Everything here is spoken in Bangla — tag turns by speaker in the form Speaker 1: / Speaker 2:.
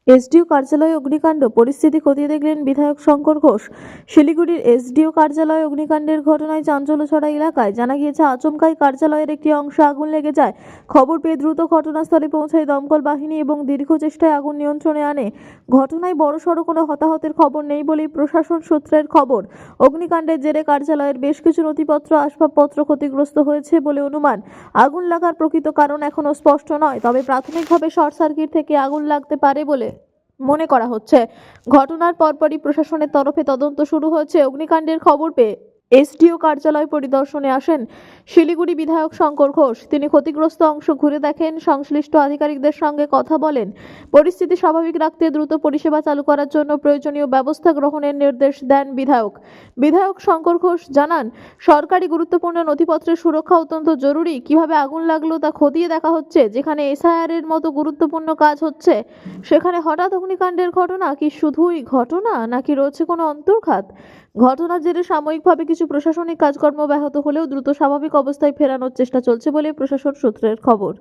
Speaker 1: এসডিও কার্যালয়ে অগ্নিকাণ্ড, পরিস্থিতি খতিয়ে দেখলেন বিধায়ক শঙ্কর ঘোষ। শিলিগুড়ির এসডিও কার্যালয়ে অগ্নিকাণ্ডের ঘটনায় চাঞ্চল্য ছড়া এলাকায়। জানা গিয়েছে, আচমকাই কার্যালয়ের একটি অংশে আগুন লেগে যায়। খবর পেয়ে দ্রুত ঘটনাস্থলে পৌঁছায় দমকল বাহিনী এবং দীর্ঘ চেষ্টায় আগুন নিয়ন্ত্রণে আনে। ঘটনায় বড়সড় কোনো হতাহতের খবর নেই বলেই প্রশাসন সূত্রের খবর। অগ্নিকাণ্ডের জেরে কার্যালয়ের বেশ কিছু নথিপত্র, আসবাবপত্র ক্ষতিগ্রস্ত হয়েছে বলে অনুমান। আগুন লাগার প্রকৃত কারণ এখনও স্পষ্ট নয়, তবে প্রাথমিকভাবে শর্ট সার্কিট থেকে আগুন লাগতে পারে বলে মনে করা হচ্ছে। ঘটনার পরপরই প্রশাসনের তরফে তদন্ত শুরু হয়েছে। অগ্নিকাণ্ডের খবর পেয়ে এসডিও কার্যালয় পরিদর্শনে আসেন শিলিগুড়ি বিধায়ক শঙ্কর ঘোষ। তিনি ক্ষতিগ্রস্ত অংশ ঘুরে দেখেন, সংশ্লিষ্ট আধিকারিকদের সঙ্গে কথা বলেন। পরিস্থিতি স্বাভাবিক রাখতে দ্রুত পরিষেবা চালু করার জন্য প্রয়োজনীয় ব্যবস্থা গ্রহণের নির্দেশ দেন বিধায়ক শঙ্কর ঘোষ জানান, সরকারি গুরুত্বপূর্ণ নথিপত্রের সুরক্ষা অত্যন্ত জরুরি। কিভাবে আগুন লাগলো তা খতিয়ে দেখা হচ্ছে। যেখানে এসআইআর এর মতো গুরুত্বপূর্ণ কাজ হচ্ছে, সেখানে হঠাৎ অগ্নিকাণ্ডের ঘটনা কি শুধুই ঘটনা, নাকি রয়েছে কোনো অন্তর্ঘাত? ঘটনার জেরে সাময়িকভাবে কিছু প্রশাসনিক কাজকর্ম ব্যাহত হলেও দ্রুত স্বাভাবিক অবস্থায় ফেরানোর চেষ্টা চলছে বলে প্রশাসন সূত্রের খবর।